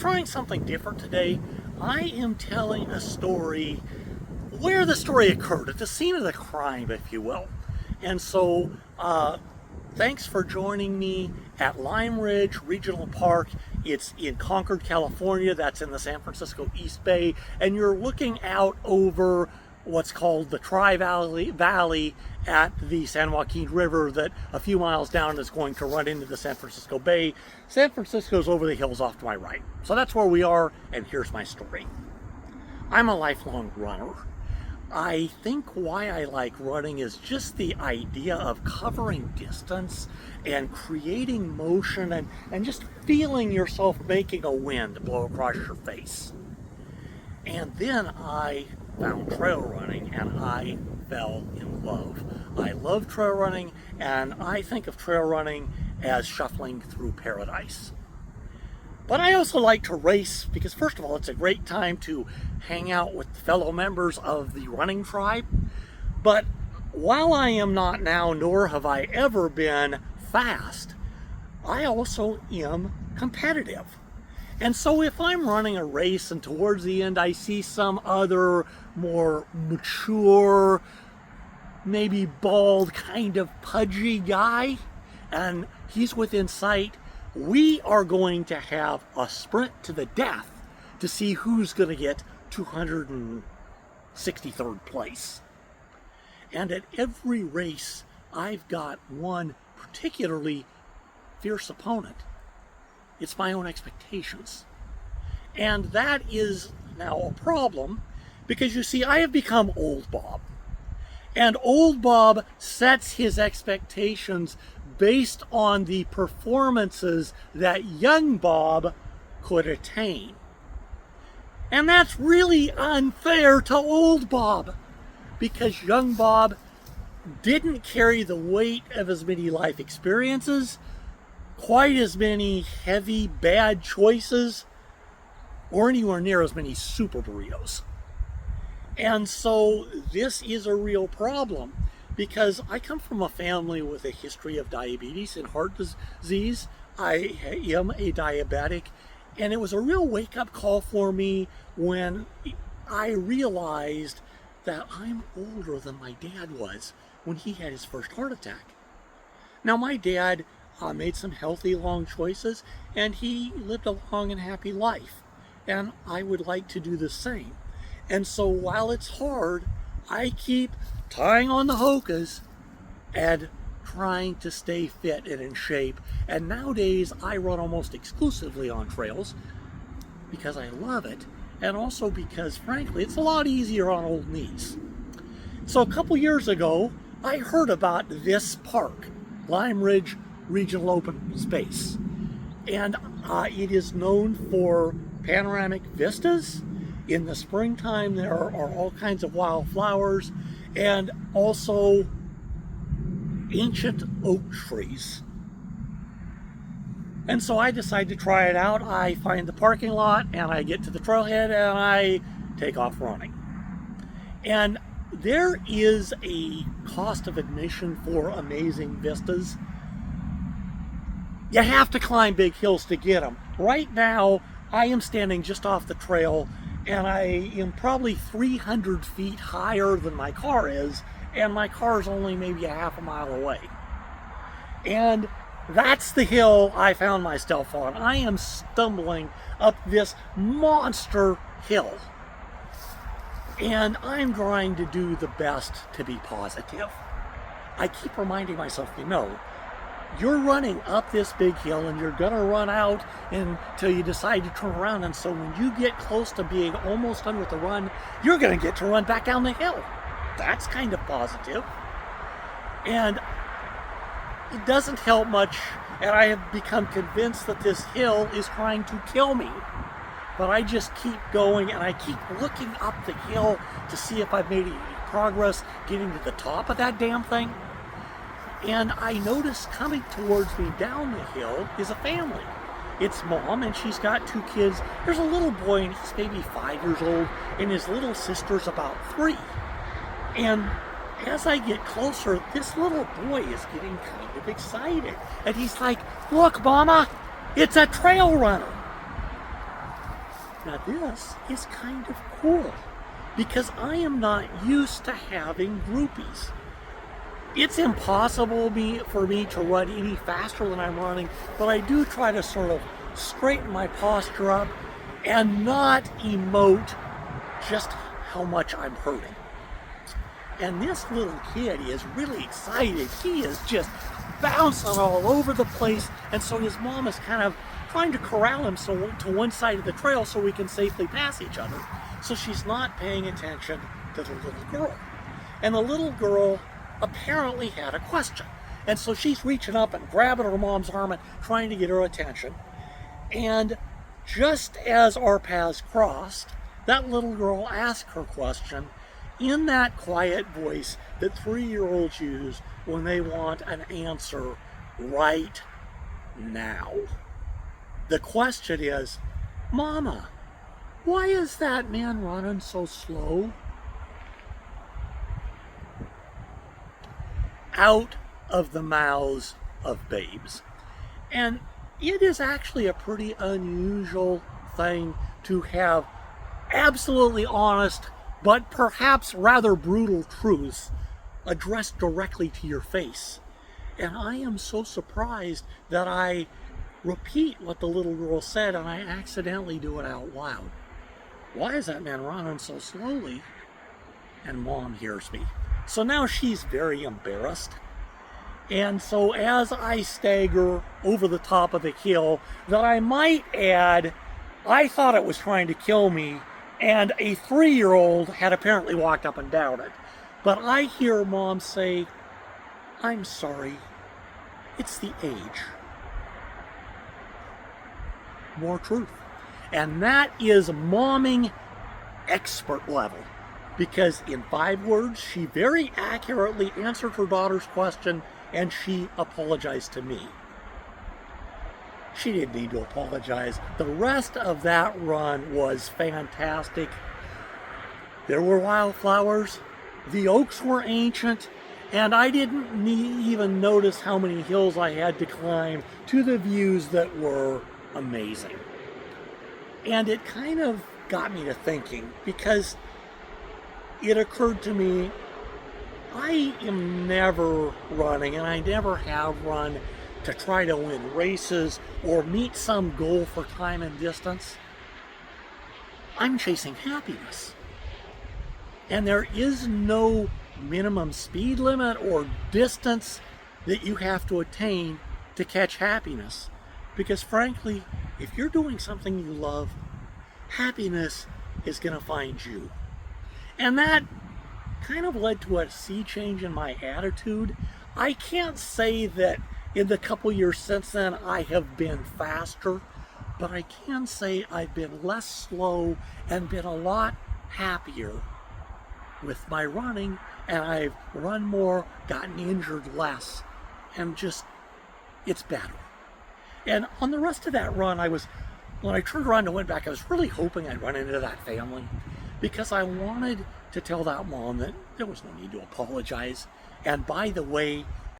trying something different today. I am telling a story where the story occurred, at the scene of the crime, if you will. And so, thanks for joining me at Lime Ridge Regional Park. It's in Concord, California. That's in the San Francisco East Bay. And you're looking out over what's called the Tri-Valley at the San Joaquin River that a few miles down is going to run into the San Francisco Bay. San Francisco's over the hills off to my right. So that's where we are, and here's my story. I'm a lifelong runner. I think why I like running is just the idea of covering distance and creating motion and just feeling yourself making a wind blow across your face. And then I found trail running and I fell in love. I love trail running, and I think of trail running as shuffling through paradise. But I also like to race because, first of all, it's a great time to hang out with fellow members of the running tribe. But while I am not now, nor have I ever been fast, I also am competitive. And so if I'm running a race and towards the end I see some other more mature, maybe bald, kind of pudgy guy, and he's within sight, we are going to have a sprint to the death to see who's going to get 263rd place. And at every race, I've got one particularly fierce opponent. It's my own expectations. And that is now a problem because, you see, I have become Old Bob. And Old Bob sets his expectations based on the performances that young Bob could attain. And that's really unfair to Old Bob, because young Bob didn't carry the weight of as many life experiences, quite as many heavy, bad choices, or anywhere near as many super burritos. And so this is a real problem, because I come from a family with a history of diabetes and heart disease. I am a diabetic, and it was a real wake-up call for me when I realized that I'm older than my dad was when he had his first heart attack. Now, my dad made some healthy, long choices, and he lived a long and happy life. And I would like to do the same. And so while it's hard, I keep tying on the hokas and trying to stay fit and in shape. And nowadays, I run almost exclusively on trails because I love it, and also because, frankly, it's a lot easier on old knees. So a couple years ago, I heard about this park, Lime Ridge Regional Open Space. And it is known for panoramic vistas. In the springtime, there are all kinds of wildflowers and also ancient oak trees. And so I decide to try it out. I find the parking lot and I get to the trailhead and I take off running. And there is a cost of admission for amazing vistas. You have to climb big hills to get them. Right now, I am standing just off the trail, and I am probably 300 feet higher than my car is, and my car is only maybe a half a mile away. And that's the hill I found myself on. I am stumbling up this monster hill, and I'm trying to do the best to be positive. I keep reminding myself, you're running up this big hill and you're gonna run out until you decide to turn around, and so when you get close to being almost done with the run, you're gonna get to run back down the hill. That's kind of positive. And it doesn't help much, and I have become convinced that this hill is trying to kill me. But I just keep going, and I keep looking up the hill to see if I've made any progress getting to the top of that damn thing. And I notice coming towards me down the hill is a family. It's Mom, and she's got two kids. There's a little boy, and he's maybe 5 years old, and his little sister's about 3. And as I get closer, this little boy is getting kind of excited. And he's like, "Look, Mama, it's a trail runner." Now this is kind of cool because I am not used to having groupies. It's impossible for me to run any faster than I'm running, but I do try to sort of straighten my posture up and not emote just how much I'm hurting. And this little kid is really excited. He is just bouncing all over the place, and so his mom is kind of trying to corral him to one side of the trail so we can safely pass each other. So she's not paying attention to the little girl. And the little girl apparently had a question. And so she's reaching up and grabbing her mom's arm and trying to get her attention. And just as our paths crossed, that little girl asked her question in that quiet voice that 3-year-olds use when they want an answer right now. The question is, Mama, why is that man running so slow? Out of the mouths of babes. And it is actually a pretty unusual thing to have absolutely honest, but perhaps rather brutal truths addressed directly to your face. And I am so surprised that I repeat what the little girl said and I accidentally do it out loud. Why is that man running so slowly? And Mom hears me. So now she's very embarrassed. And so as I stagger over the top of the hill, that I might add, I thought it was trying to kill me, and a 3-year-old had apparently walked up and down it. But I hear Mom say, I'm sorry, it's the age. More truth. And that is momming expert level. Because in 5 words, she very accurately answered her daughter's question and she apologized to me. She didn't need to apologize. The rest of that run was fantastic. There were wildflowers, the oaks were ancient, and I didn't even notice how many hills I had to climb to the views that were amazing. And it kind of got me to thinking, because it occurred to me, I am never running, and I never have run to try to win races or meet some goal for time and distance. I'm chasing happiness. And there is no minimum speed limit or distance that you have to attain to catch happiness. Because frankly, if you're doing something you love, happiness is going to find you. And that kind of led to a sea change in my attitude. I can't say that in the couple years since then I have been faster, but I can say I've been less slow and been a lot happier with my running, and I've run more, gotten injured less, and just, it's better. And on the rest of that run, when I turned around and went back, I was really hoping I'd run into that family, because I wanted to tell that mom that there was no need to apologize. And by the way,